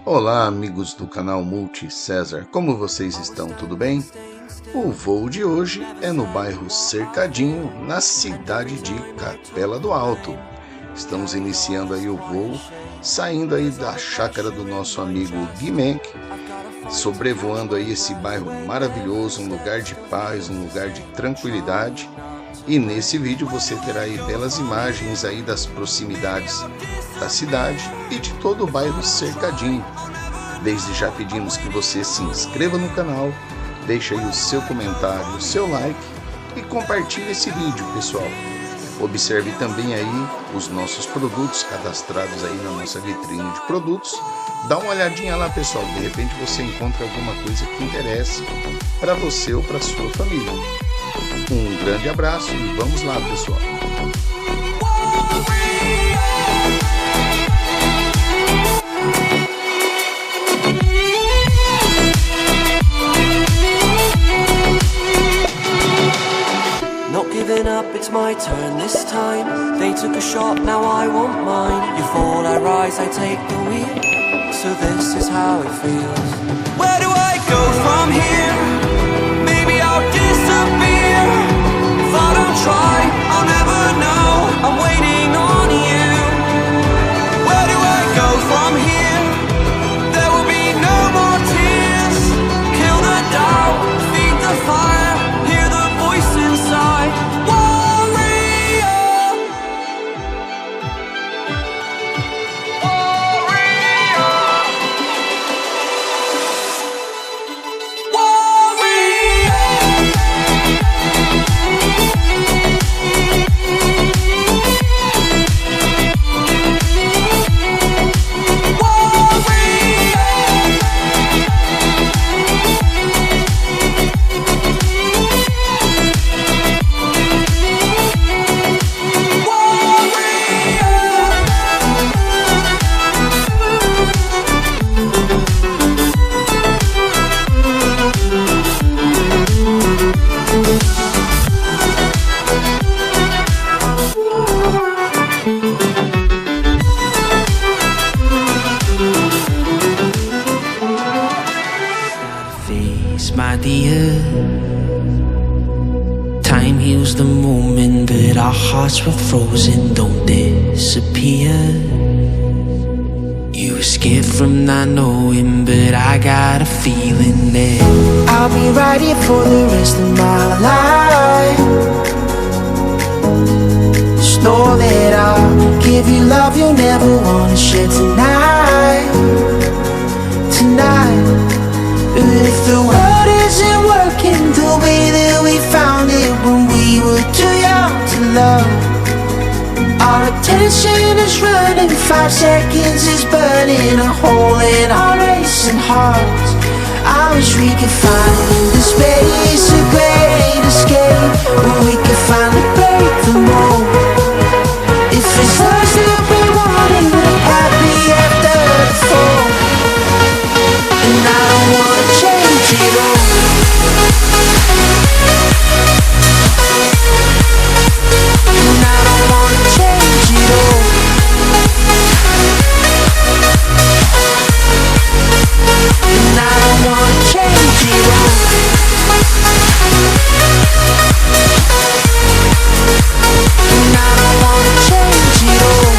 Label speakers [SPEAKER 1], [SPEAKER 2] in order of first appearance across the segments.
[SPEAKER 1] Olá, amigos do canal Multi César, como vocês estão? Tudo bem? O voo de hoje é no bairro Cercadinho, na cidade de Capela do Alto. Estamos iniciando aí o voo, saindo aí da chácara do nosso amigo Guimê, sobrevoando aí esse bairro maravilhoso, um lugar de paz, um lugar de tranquilidade. E nesse vídeo você terá aí belas imagens aí das proximidades da cidade e de todo o bairro Cercadinho. Desde já pedimos que você se inscreva no canal, deixe aí o seu comentário, o seu like e compartilhe esse vídeo, pessoal. Observe também aí os nossos produtos cadastrados aí na nossa vitrine de produtos. Dá uma olhadinha lá, pessoal, de repente você encontra alguma coisa que interesse para você ou para sua família. Um grande abraço e vamos lá, pessoal.
[SPEAKER 2] Not giving up, it's my turn this time. They took a shot, now I want mine. You fall, I rise, I take the wheel. So this is how it feels. Where do I go from here? Maybe I'll disappear. If I don't try, I'll never know. I'm waiting on you. Where do I go from here? There will be no more tears. Kill the doubt, feed the fire. Hear the voice inside. Warrior, my dear. Time heals the moment, but our hearts were frozen, don't disappear. You were scared from not knowing, but I got a feeling that I'll be right here for the rest of my life. Just know that I'll give you love you'll never wanna share tonight. Tonight. But if the world isn't working the way that we found it when we were too young to love, our attention is running, 5 seconds is burning a hole in our racing hearts. I wish we could find the space, a great escape, where we could finally break the mold. If it's us that we wanted, we're happy after the fall. And I don't wanna change it all. And I don't wanna change it all. And I don't wanna change it all. And I don't wanna change it all.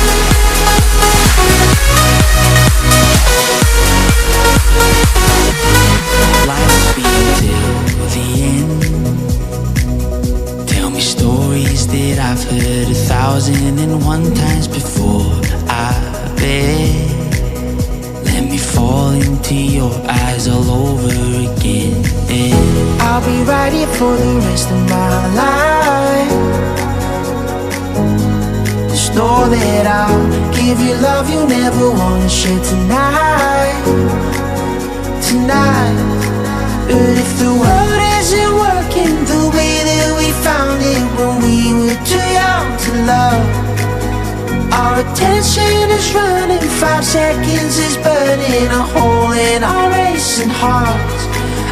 [SPEAKER 2] Life be till the end. Tell me stories that I've heard 1,001 times before. I bet. Let me fall into your eyes all over again. I'll be right here for the rest of my life. Just know that I'll give you love you'll never wanna share tonight. Tonight. But if the world isn't working the way that we found it when we were too young to love, our attention is running, 5 seconds is burning a hole in our racing hearts.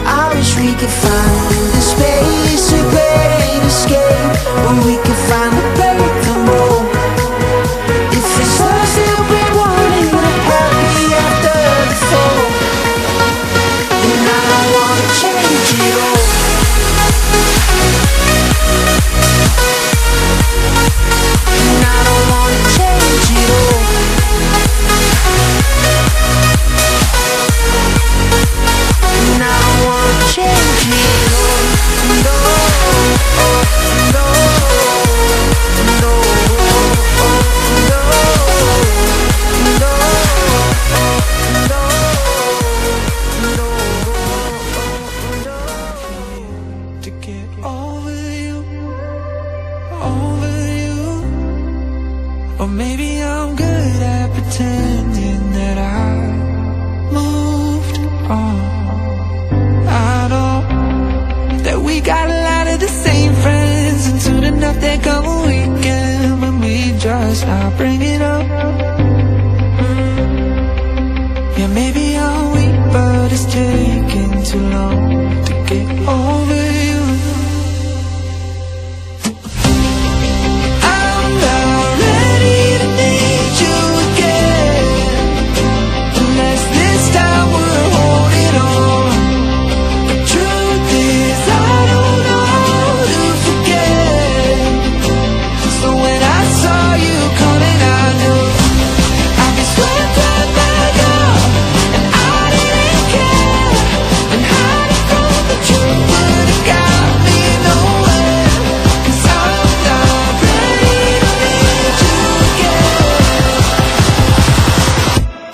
[SPEAKER 2] I wish we could find the space, a great escape, where we could finally break the mold. If it's us that we wanted, we're happy after the fall. over you. Or maybe I'm good at pretending that I moved on. I know that we got a lot of the same friends, and soon enough there come a weekend when we just not bring it up. Yeah, maybe I'm weak, but it's taking too long to get over you. I'm not ready to need you again, unless this time we're holding on. The truth is I don't know how to forget. So when I saw you coming, I knew I'd be swept right back up, and I didn't care. And hiding from the truth would have got me nowhere. 'Cause I'm not ready to need you again,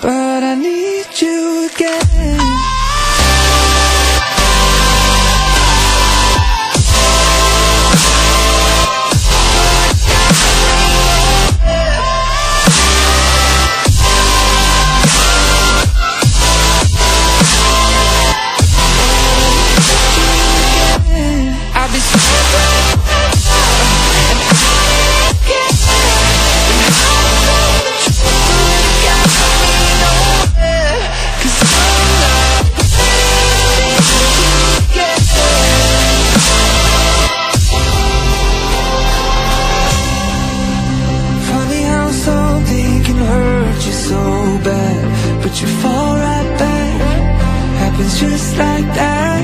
[SPEAKER 2] but I need you again. I'll be so and I can't and hide from the truth would have got me nowhere. 'Cause I'm not ready to need you again. Funny how something can hurt you so bad, but you fall right back. Happens just like that.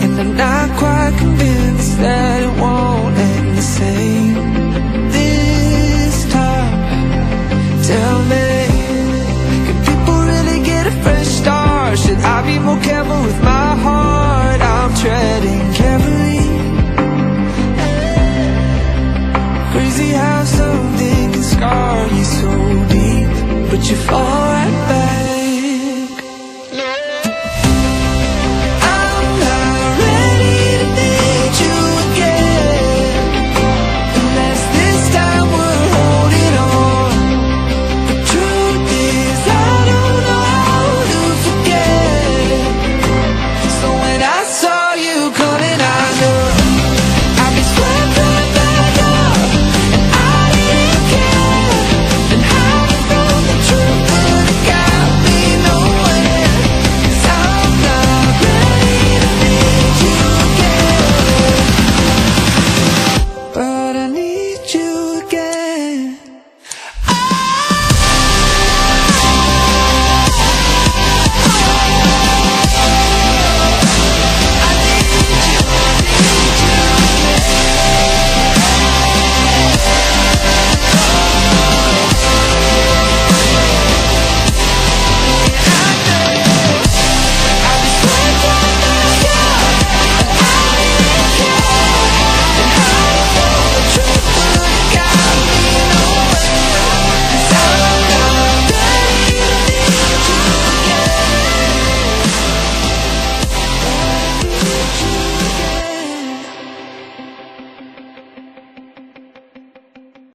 [SPEAKER 2] And I'm not quite convinced that it won't end the same this time. Tell me, can people really get a fresh start? Should I be more careful with my heart? I'm treading carefully. Crazy how something can scar you so deep, but you fall right back.